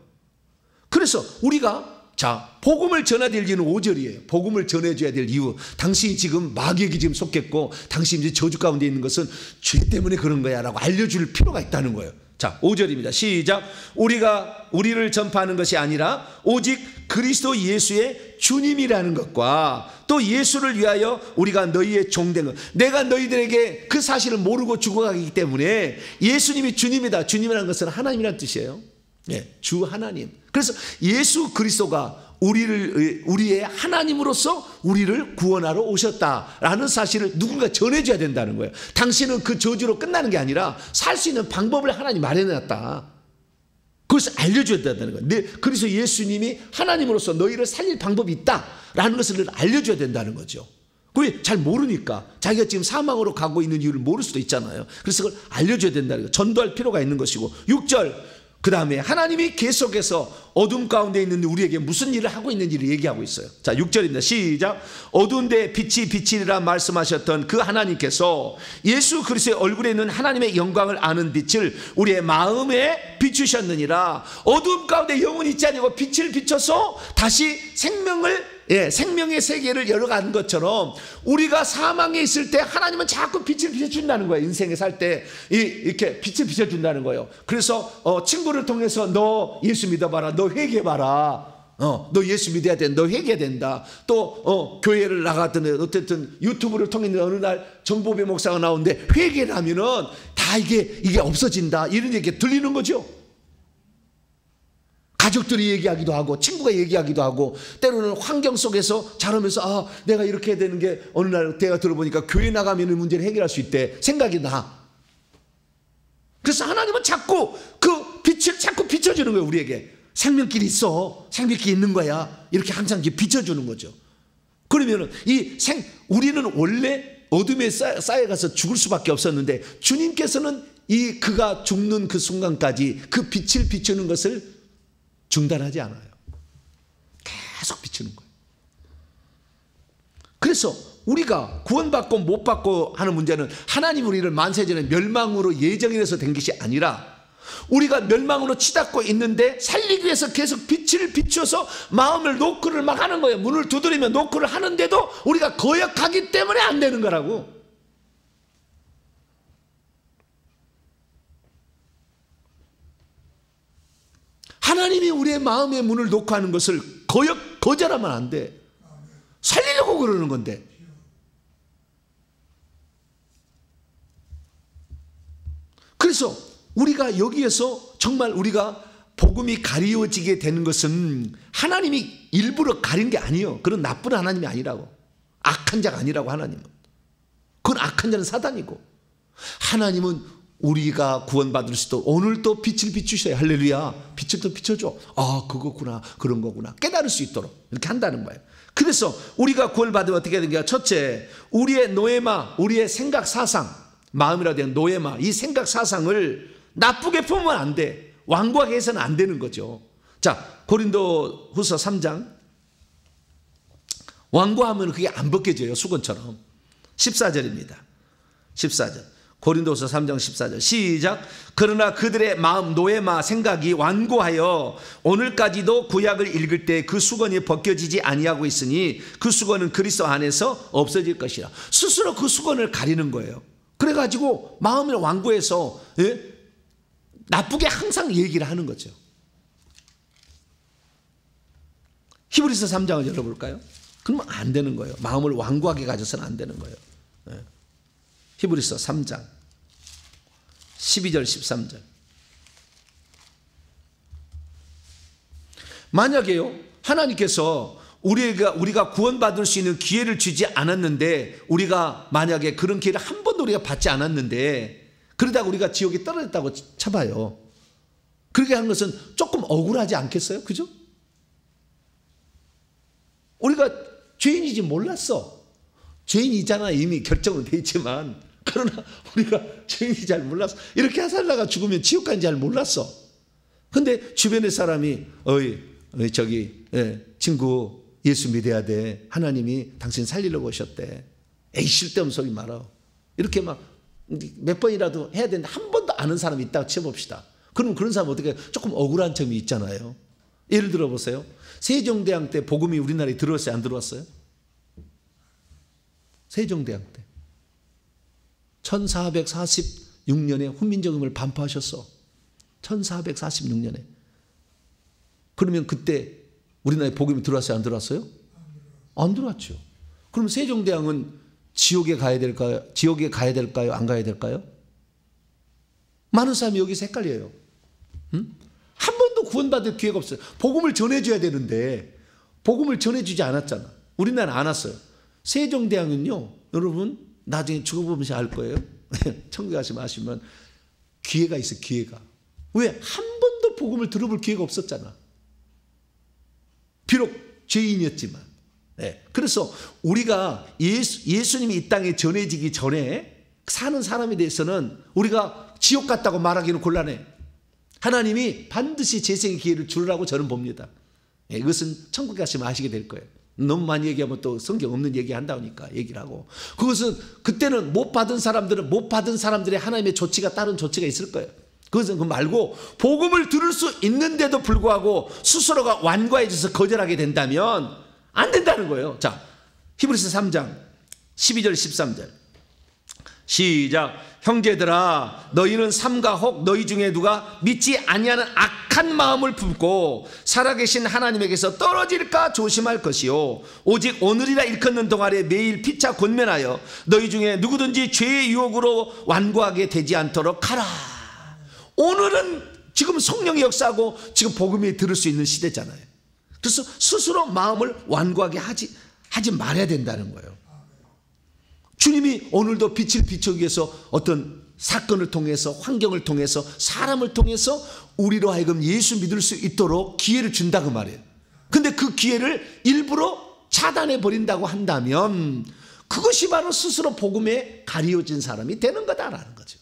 그래서 우리가 자 복음을 전해야 될 이유는 5절이에요. 복음을 전해줘야 될 이유. 당신이 지금 마귀에게 지금 속했고 당신이 이제 저주 가운데 있는 것은 죄 때문에 그런 거야 라고 알려줄 필요가 있다는 거예요. 자 5절입니다. 시작. 우리가 우리를 전파하는 것이 아니라 오직 그리스도 예수의 주님이라는 것과 또 예수를 위하여 우리가 너희의 종된 것. 내가 너희들에게 그 사실을 모르고 죽어가기 때문에 예수님이 주님이다. 주님이라는 것은 하나님이라는 뜻이에요. 예, 주 하나님. 그래서 예수 그리스도가 우리의 하나님으로서 우리를 구원하러 오셨다라는 사실을 누군가 전해줘야 된다는 거예요. 당신은 그 저주로 끝나는 게 아니라 살 수 있는 방법을 하나님 마련해놨다. 그것을 알려줘야 된다는 거예요. 그래서 예수님이 하나님으로서 너희를 살릴 방법이 있다라는 것을 알려줘야 된다는 거죠. 그게 잘 모르니까 자기가 지금 사망으로 가고 있는 이유를 모를 수도 있잖아요. 그래서 그걸 알려줘야 된다는 거예요. 전도할 필요가 있는 것이고 6절 그 다음에 하나님이 계속해서 어둠 가운데 있는 우리에게 무슨 일을 하고 있는지를 얘기하고 있어요. 자, 6절입니다. 시작. 어두운 데 빛이 비치리라 말씀하셨던 그 하나님께서 예수 그리스도의 얼굴에 있는 하나님의 영광을 아는 빛을 우리의 마음에 비추셨느니라. 어둠 가운데 영혼이 있지 아니고 빛을 비춰서 다시 생명의 세계를 열어가는 것처럼 우리가 사망에 있을 때 하나님은 자꾸 빛을 비춰준다는 거예요. 인생에 살 때 이렇게 빛을 비춰준다는 거예요. 그래서 친구를 통해서 너 예수 믿어봐라, 너 회개해봐라, 너 예수 믿어야 된다, 너 회개해야 된다. 또 교회를 나갔던 어쨌든 유튜브를 통해 어느 날 정보배 목사가 나오는데 회개를 하면은 다 이게 없어진다, 이런 얘기가 들리는 거죠. 가족들이 얘기하기도 하고 친구가 얘기하기도 하고 때로는 환경 속에서 자라면서 내가 이렇게 해야 되는 게 어느 날 내가 들어보니까 교회 나가면 문제를 해결할 수 있대 생각이 나. 그래서 하나님은 자꾸 그 빛을 자꾸 비춰주는 거예요. 우리에게 생명길이 있어, 생명길이 있는 거야, 이렇게 항상 비춰주는 거죠. 그러면은 우리는 원래 어둠에 쌓여가서 죽을 수밖에 없었는데 주님께서는 그가 죽는 그 순간까지 그 빛을 비추는 것을 중단하지 않아요. 계속 비추는 거예요. 그래서 우리가 구원받고 못 받고 하는 문제는 하나님 우리를 만세전에 멸망으로 예정해서 된 것이 아니라 우리가 멸망으로 치닫고 있는데 살리기 위해서 계속 빛을 비춰서 마음을 노크를 막 하는 거예요. 문을 두드리면 노크를 하는데도 우리가 거역하기 때문에 안 되는 거라고. 하나님이 우리의 마음의 문을 노크하는 것을 거절하면 안 돼. 살리려고 그러는 건데. 그래서 우리가 여기에서 정말 우리가 복음이 가리워지게 되는 것은 하나님이 일부러 가린 게 아니에요. 그런 나쁜 하나님이 아니라고. 악한 자가 아니라고. 하나님은 그건 악한 자는 사단이고, 하나님은 우리가 구원받을 수도 오늘 또 빛을 비추셔요. 할렐루야. 빛을 또 비춰줘. 그거구나, 그런 거구나 깨달을 수 있도록 이렇게 한다는 거예요. 그래서 우리가 구원을 받으면 어떻게 되는가? 첫째, 우리의 노예마, 우리의 생각 사상, 마음이라 된 노예마, 이 생각 사상을 나쁘게 품으면 안 돼. 완고하게 해서는 안 되는 거죠. 자, 고린도 후서 3장. 완고하면 그게 안 벗겨져요. 수건처럼. 14절입니다. 14절. 고린도서 3장 14절 시작. 그러나 그들의 마음 노예마 생각이 완고하여 오늘까지도 구약을 읽을 때 그 수건이 벗겨지지 아니하고 있으니 그 수건은 그리스도 안에서 없어질 것이라. 스스로 그 수건을 가리는 거예요. 그래가지고 마음을 완고해서 나쁘게 항상 얘기를 하는 거죠. 히브리서 3장을 열어볼까요? 그러면 안 되는 거예요. 마음을 완고하게 가져서는 안 되는 거예요. 히브리서 3장 12절 13절. 만약에요, 하나님께서 우리가 구원받을 수 있는 기회를 주지 않았는데, 우리가 만약에 그런 기회를 한 번도 우리가 받지 않았는데 그러다가 우리가 지옥에 떨어졌다고 쳐봐요. 그렇게 한 것은 조금 억울하지 않겠어요? 그죠? 우리가 죄인이지 몰랐어. 죄인이잖아, 이미 결정은 돼 있지만. 그러나 우리가 죄인이 잘 몰랐어. 이렇게 살다가 죽으면 지옥 가는지 잘 몰랐어. 근데 주변의 사람이 친구 예수 믿어야 돼, 하나님이 당신 살리려고 오셨대, 에이 쓸데없는 소리 말아, 이렇게 막 몇 번이라도 해야 되는데 한 번도 아는 사람이 있다고 쳐봅시다. 그럼 그런 사람 어떻게 조금 억울한 점이 있잖아요. 예를 들어 보세요. 세종대왕 때 복음이 우리나라에 들어왔어요, 안 들어왔어요? 세종대왕 때 1446년에 훈민정음을 반포하셨어. 1446년에. 그러면 그때 우리나라에 복음이 들어왔어요, 안 들어왔어요? 안 들어왔죠. 그럼 세종대왕은 지옥에 가야 될까요? 지옥에 가야 될까요? 안 가야 될까요? 많은 사람이 여기서 헷갈려요. 한 번도 구원받을 기회가 없어요. 복음을 전해줘야 되는데 복음을 전해주지 않았잖아. 우리나라 안 왔어요. 세종대왕은요, 여러분 나중에 죽어보면서 알 거예요. 천국 가시면 아시면 기회가 있어요. 기회가. 왜? 한 번도 복음을 들어볼 기회가 없었잖아. 비록 죄인이었지만. 네. 그래서 우리가 예수님이 이 땅에 전해지기 전에 사는 사람에 대해서는 우리가 지옥 같다고 말하기는 곤란해. 하나님이 반드시 재생의 기회를 주라고 저는 봅니다. 네. 이것은 천국에 가시면 아시게 될 거예요. 너무 많이 얘기하면 또 성경 없는 얘기 한다니까 얘기를 하고. 그것은 그때는 못 받은 사람들은 못 받은 사람들의 하나님의 조치가 다른 조치가 있을 거예요. 그것은 그 말고 복음을 들을 수 있는데도 불구하고 스스로가 완고해져서 거절하게 된다면 안 된다는 거예요. 자, 히브리서 3장 12절 13절 시작. 형제들아 너희는 삼가 혹 너희 중에 누가 믿지 아니하는 악한 마음을 품고 살아계신 하나님에게서 떨어질까 조심할 것이요 오직 오늘이라 일컫는 동안에 매일 피차 권면하여 너희 중에 누구든지 죄의 유혹으로 완고하게 되지 않도록 하라. 오늘은 지금 성령의 역사하고 지금 복음이 들을 수 있는 시대잖아요. 그래서 스스로 마음을 완고하게 하지 말아야 된다는 거예요. 주님이 오늘도 빛을 비추기 위해서 어떤 사건을 통해서 환경을 통해서 사람을 통해서 우리로 하여금 예수 믿을 수 있도록 기회를 준다 그 말이에요. 근데 그 기회를 일부러 차단해 버린다고 한다면 그것이 바로 스스로 복음에 가리워진 사람이 되는 거다라는 거죠.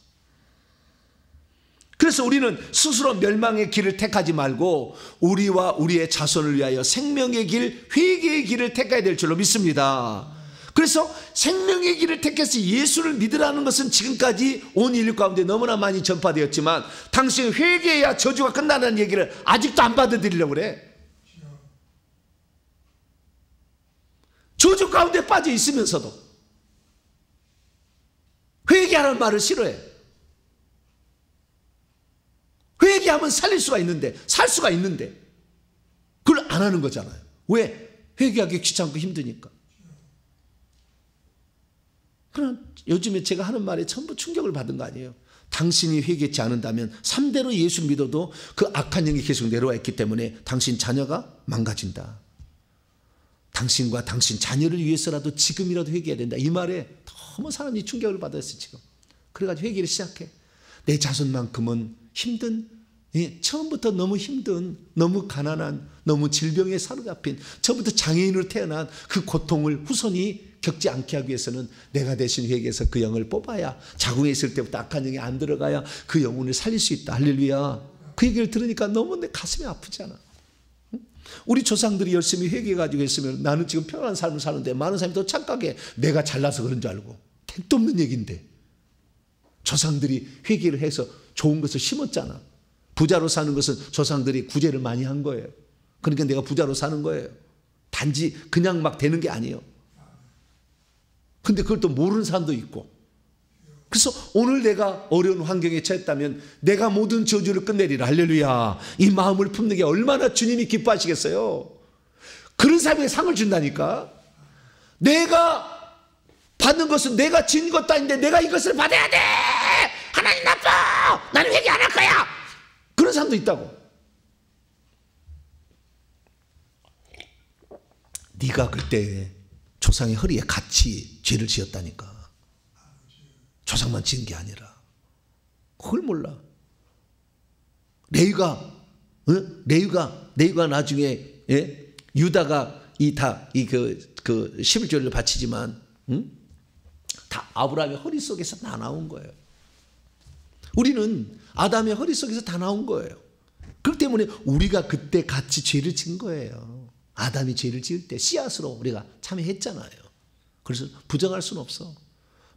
그래서 우리는 스스로 멸망의 길을 택하지 말고 우리와 우리의 자손을 위하여 생명의 길, 회개의 길을 택해야 될 줄로 믿습니다. 그래서 생명의 길을 택해서 예수를 믿으라는 것은 지금까지 온 인류 가운데 너무나 많이 전파되었지만 당신이 회개해야 저주가 끝나는 얘기를 아직도 안 받아들이려고 그래. 저주 가운데 빠져 있으면서도 회개하라는 말을 싫어해. 회개하면 살릴 수가 있는데, 살 수가 있는데 그걸 안 하는 거잖아요. 왜? 회개하기 귀찮고 힘드니까. 그러나 요즘에 제가 하는 말에 전부 충격을 받은 거 아니에요. 당신이 회개치 않는다면 3대로 예수 믿어도 그 악한 영이 계속 내려와 있기 때문에 당신 자녀가 망가진다. 당신과 당신 자녀를 위해서라도 지금이라도 회개해야 된다. 이 말에 너무 사람이 충격을 받았어요 지금. 그래가지고 회개를 시작해. 내 자손만큼은 힘든, 처음부터 너무 힘든, 너무 가난한, 너무 질병에 사로잡힌, 처음부터 장애인으로 태어난 그 고통을 후손이 겪지 않게 하기 위해서는 내가 대신 회개해서 그 영을 뽑아야, 자궁에 있을 때부터 악한 영이 안 들어가야 그 영혼을 살릴 수 있다. 할렐루야. 그 얘기를 들으니까 너무 내 가슴이 아프지 않아? 우리 조상들이 열심히 회개해가지고 했으면 나는 지금 편안한 삶을 사는데 많은 사람이 더 착각해. 내가 잘나서 그런 줄 알고. 택도 없는 얘기인데 조상들이 회개를 해서 좋은 것을 심었잖아. 부자로 사는 것은 조상들이 구제를 많이 한 거예요. 그러니까 내가 부자로 사는 거예요. 단지 그냥 막 되는 게 아니에요. 근데 그걸 또 모르는 사람도 있고. 그래서 오늘 내가 어려운 환경에 처했다면 내가 모든 저주를 끝내리라. 할렐루야. 이 마음을 품는 게 얼마나 주님이 기뻐하시겠어요. 그런 사람에게 상을 준다니까. 내가 받는 것은 내가 진 것도 아닌데 내가 이것을 받아야 돼. 하나님 나빠. 나는 회개 안 할 거야. 그런 사람도 있다고. 네가 그때 조상의 허리에 같이 죄를 지었다니까. 조상만 지은 게 아니라. 그걸 몰라. 레위가 나중에, 유다가 그 11조를 바치지만, 다 아브라함의 허리 속에서 다 나온 거예요. 우리는 아담의 허리 속에서 다 나온 거예요. 그렇기 때문에 우리가 그때 같이 죄를 지은 거예요. 아담이 죄를 지을 때 씨앗으로 우리가 참여했잖아요. 그래서 부정할 수는 없어.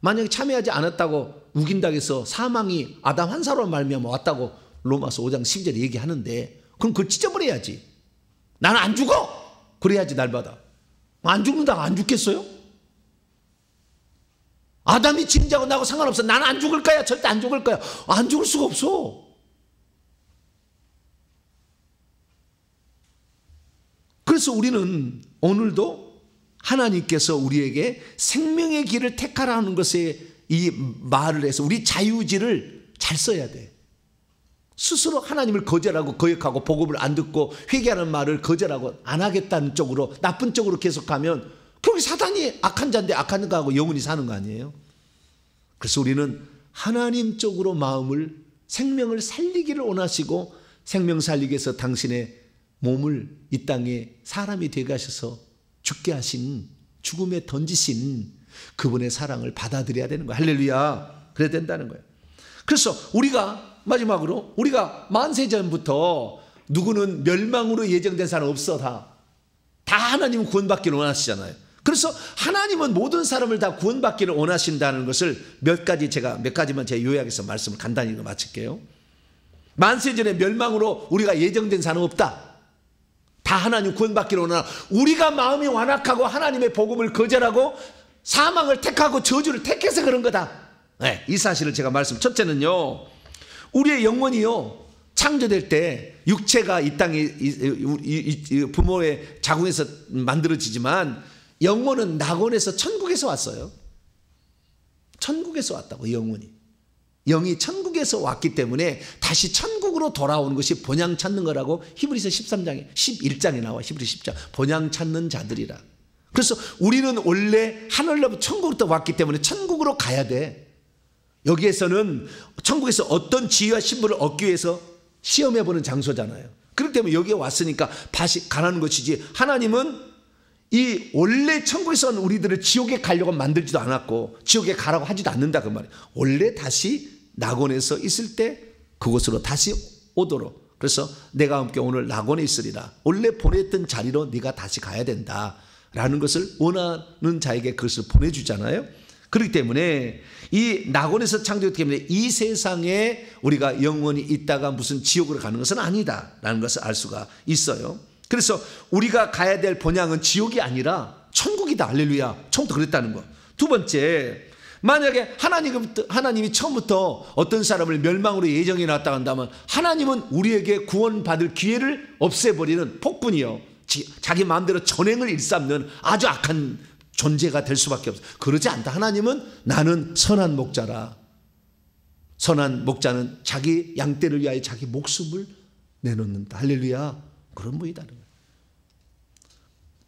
만약에 참여하지 않았다고 우긴다고 해서 사망이 아담 한 사람으로 말미암아 왔다고 로마서 5장 12절에 얘기하는데 그럼 그걸 찢어버려야지. 나는 안 죽어. 그래야지 날마다. 안 죽는다고 안 죽겠어요? 아담이 짐자고 나하고 상관없어. 나는 안 죽을 거야. 절대 안 죽을 거야. 안 죽을 수가 없어. 그래서 우리는 오늘도 하나님께서 우리에게 생명의 길을 택하라는 것에 이 말을 해서 우리 자유의지를 잘 써야 돼. 스스로 하나님을 거절하고 거역하고 복음을 안 듣고 회개하는 말을 거절하고 안 하겠다는 쪽으로, 나쁜 쪽으로 계속하면 결국 사단이 악한 자인데 악한 거하고 영원히 사는 거 아니에요? 그래서 우리는 하나님 쪽으로 마음을, 생명을 살리기를 원하시고 생명 살리기 위해서 당신의 몸을 이 땅에 사람이 되게 하셔서 죽게 하신, 죽음에 던지신 그분의 사랑을 받아들여야 되는 거예요. 할렐루야. 그래야 된다는 거예요. 그래서 우리가 마지막으로, 우리가 만세전부터 누구는 멸망으로 예정된 사람 없어. 다 하나님은 구원받기를 원하시잖아요. 그래서 하나님은 모든 사람을 다 구원받기를 원하신다는 것을 몇 가지만 제가 요약해서 말씀을 간단히 마칠게요. 만세전에 멸망으로 우리가 예정된 사람 없다. 다 하나님 구원받기를 원하나, 우리가 마음이 완악하고 하나님의 복음을 거절하고 사망을 택하고 저주를 택해서 그런 거다. 네, 이 사실을 제가 첫째는요, 우리의 영혼이요, 창조될 때 육체가 이 땅에 부모의 자궁에서 만들어지지만 영혼은 낙원에서, 천국에서 왔어요. 천국에서 왔다고. 영이 천국에서 왔기 때문에 다시 천국으로 돌아오는 것이 본향 찾는 거라고 히브리서 13장에 11장에 나와. 히브리 10장 본향 찾는 자들이라. 그래서 우리는 원래 하늘로부터 천국으로 왔기 때문에 천국으로 가야 돼. 여기에서는 천국에서 어떤 지위와 신분을 얻기 위해서 시험해보는 장소잖아요. 그렇기 때문에 여기에 왔으니까 다시 가라는 것이지, 하나님은 이 원래 천국에서 온 우리들을 지옥에 가려고 만들지도 않았고 지옥에 가라고 하지도 않는다 그 말이에요. 원래 다시 낙원에서 있을 때 그곳으로 다시 오도록. 그래서 내가 함께 오늘 낙원에 있으리라. 원래 보냈던 자리로 네가 다시 가야 된다라는 것을 원하는 자에게 그것을 보내주잖아요. 그렇기 때문에 이 낙원에서 창조했기 때문에 이 세상에 우리가 영원히 있다가 무슨 지옥으로 가는 것은 아니다라는 것을 알 수가 있어요. 그래서 우리가 가야 될 본향은 지옥이 아니라 천국이다. 할렐루야. 처음부터 그랬다는 거. 두 번째, 만약에 하나님이 처음부터 어떤 사람을 멸망으로 예정해 놨다 한다면 하나님은 우리에게 구원받을 기회를 없애버리는 폭군이요, 자기 마음대로 전행을 일삼는 아주 악한 존재가 될 수밖에 없어요. 그러지 않다. 하나님은 나는 선한 목자라. 선한 목자는 자기 양떼를 위하여 자기 목숨을 내놓는다. 할렐루야. 그런 분이다는 거예요.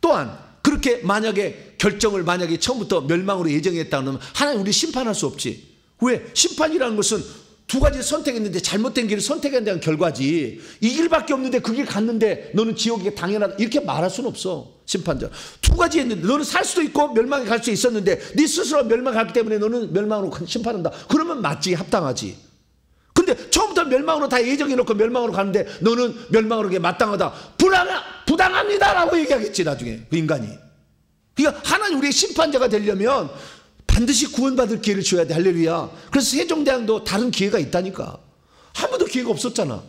또한 그렇게 만약에 결정을 만약에 처음부터 멸망으로 예정했다면 하나님 우리 심판할 수 없지. 왜? 심판이라는 것은 두 가지 선택했는데 잘못된 길을 선택한 데한 결과지, 이 길밖에 없는데 그 길 갔는데 너는 지옥에 당연하다 이렇게 말할 수는 없어. 심판자 두 가지 했는데 너는 살 수도 있고 멸망에 갈 수 있었는데 네 스스로 멸망하기 때문에 너는 멸망으로 심판한다. 그러면 맞지, 합당하지. 근데 처음부터 멸망으로 다 예정해놓고 멸망으로 가는데 너는 멸망으로 게 마땅하다, 부당합니다라고 얘기하겠지 나중에 그 인간이. 그러니까 하나님 우리의 심판자가 되려면 반드시 구원받을 기회를 줘야 돼. 할렐루야. 그래서 세종대왕도 다른 기회가 있다니까. 한 번도 기회가 없었잖아.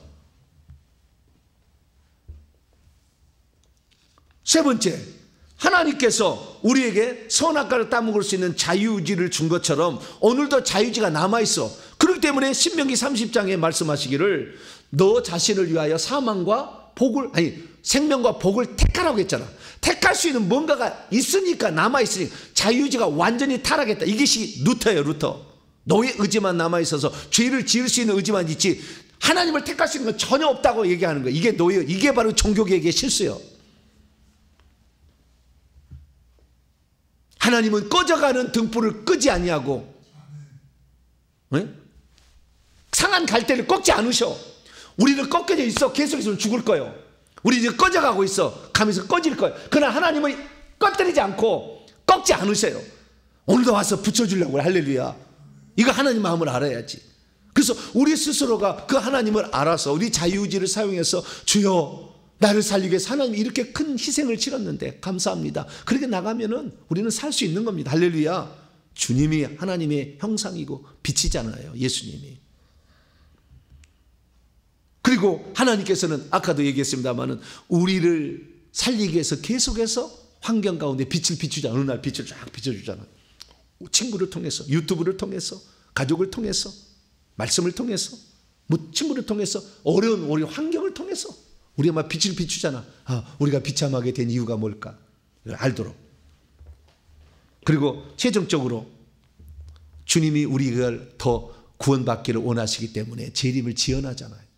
세 번째, 하나님께서 우리에게 선악과를 따먹을 수 있는 자유의지를 준 것처럼 오늘도 자유의지가 남아있어. 그렇기 때문에 신명기 30장에 말씀하시기를 너 자신을 위하여 사망과 복을, 생명과 복을 택하라고 했잖아. 택할 수 있는 뭔가가 있으니까, 남아있으니까. 자유의지가 완전히 타락했다. 이것이 루터예요. 루터. 너의 의지만 남아있어서 죄를 지을 수 있는 의지만 있지 하나님을 택할 수 있는 건 전혀 없다고 얘기하는 거예요. 이게 바로 종교개혁의 실수예요. 하나님은 꺼져가는 등불을 끄지 아니하고, 네? 상한 갈대를 꺾지 않으셔. 우리는 꺾여져 있어. 계속 있으면 죽을 거예요. 우리 이제 꺼져가고 있어. 가면서 꺼질 거예요. 그러나 하나님은 꺼뜨리지 않고 꺾지 않으세요. 오늘도 와서 붙여주려고. 할렐루야. 이거 하나님 마음을 알아야지. 그래서 우리 스스로가 그 하나님을 알아서 우리 자유의지를 사용해서 주여 나를 살리기 위해서 하나님이 이렇게 큰 희생을 치렀는데 감사합니다. 그렇게 나가면은 우리는 살 수 있는 겁니다. 할렐루야. 주님이 하나님의 형상이고 빛이잖아요. 예수님이. 그리고 하나님께서는 아까도 얘기했습니다마는 우리를 살리기 위해서 계속해서 환경 가운데 빛을 비추잖아. 어느 날 빛을 쫙 비춰주잖아. 친구를 통해서, 유튜브를 통해서, 가족을 통해서, 말씀을 통해서, 친구를 통해서, 어려운 우리 환경을 통해서 우리가 막 빛을 비추잖아. 우리가 비참하게 된 이유가 뭘까? 알도록. 그리고 최종적으로 주님이 우리를 더 구원받기를 원하시기 때문에 재림을 지연하잖아요.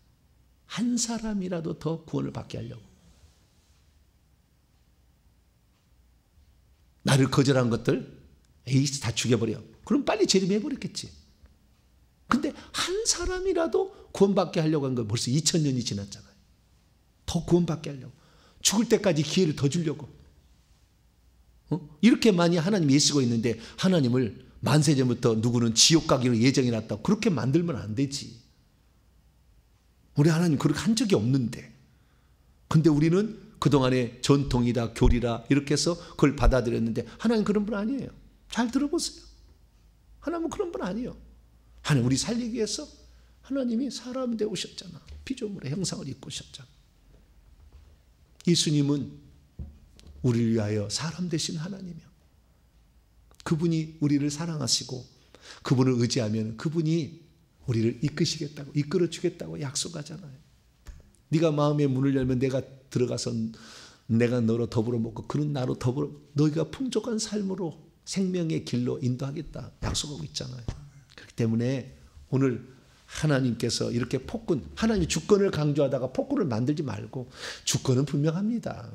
한 사람이라도 더 구원을 받게 하려고. 나를 거절한 것들 에이스 다 죽여버려. 그럼 빨리 재림해버렸겠지. 근데 한 사람이라도 구원받게 하려고 한 거 벌써 2000년이 지났잖아요. 더 구원받게 하려고. 죽을 때까지 기회를 더 주려고. 이렇게 많이 하나님이 애쓰고 있는데 하나님을 만세전부터 누구는 지옥 가기로 예정해놨다고 그렇게 만들면 안 되지. 우리 하나님 그렇게 한 적이 없는데. 근데 우리는 그동안의 전통이다 교리라 이렇게 해서 그걸 받아들였는데 하나님 그런 분 아니에요. 잘 들어보세요. 하나님은 그런 분 아니에요. 하나님 우리 살리기 위해서 하나님이 사람 되어 오셨잖아. 피조물의 형상을 입고 오셨잖아. 예수님은 우리를 위하여 사람 되신 하나님이요. 그분이 우리를 사랑하시고 그분을 의지하면 그분이 우리를 이끄시겠다고 이끌어 주겠다고 약속하잖아요. 네가 마음의 문을 열면 내가 들어가서 내가 너로 더불어 먹고 그런 나로 더불어 너희가 풍족한 삶으로 생명의 길로 인도하겠다 약속하고 있잖아요. 그렇기 때문에 오늘 하나님께서 이렇게 폭군, 하나님이 주권을 강조하다가 폭군을 만들지 말고 주권은 분명합니다.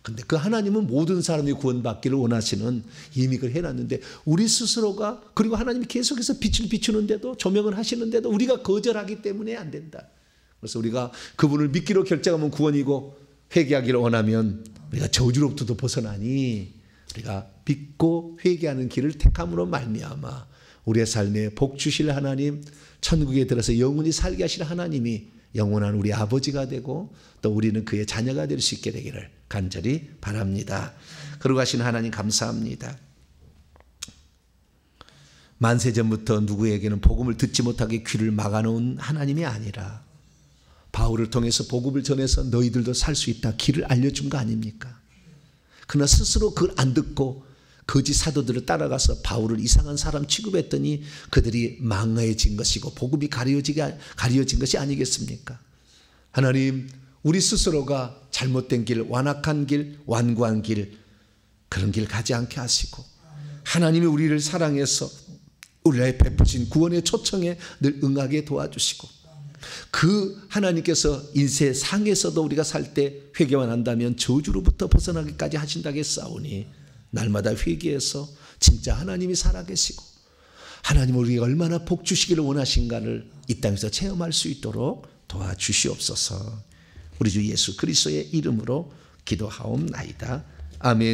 근데 그 하나님은 모든 사람이 구원받기를 원하시는 이미 그걸 해놨는데 우리 스스로가 그리고 하나님이 계속해서 빛을 비추는데도 조명을 하시는데도 우리가 거절하기 때문에 안 된다. 그래서 우리가 그분을 믿기로 결정하면 구원이고 회개하기를 원하면 우리가 저주로부터도 벗어나니 우리가 믿고 회개하는 길을 택함으로 말미암아 우리의 삶에 복 주실 하나님, 천국에 들어서 영원히 살게 하실 하나님이 영원한 우리 아버지가 되고 또 우리는 그의 자녀가 될 수 있게 되기를 간절히 바랍니다. 그러고 하신 하나님 감사합니다. 만세전부터 누구에게는 복음을 듣지 못하게 귀를 막아놓은 하나님이 아니라 바울을 통해서 복음을 전해서 너희들도 살 수 있다 길을 알려준 거 아닙니까? 그러나 스스로 그걸 안 듣고 거짓 사도들을 따라가서 바울을 이상한 사람 취급했더니 그들이 망해진 것이고 복음이 가려진 것이 아니겠습니까? 하나님 우리 스스로가 잘못된 길, 완악한 길, 완고한 길 그런 길 가지 않게 하시고 하나님이 우리를 사랑해서 우리에게 베푸신 구원의 초청에 늘 응하게 도와주시고 그 하나님께서 인생 상에서도 우리가 살 때 회개만 한다면 저주로부터 벗어나기까지 하신다고 했사오니 날마다 회개해서 진짜 하나님이 살아계시고 하나님 우리가 얼마나 복 주시기를 원하신가를 이 땅에서 체험할 수 있도록 도와주시옵소서. 우리 주 예수 그리스도의 이름으로 기도하옵나이다. 아멘.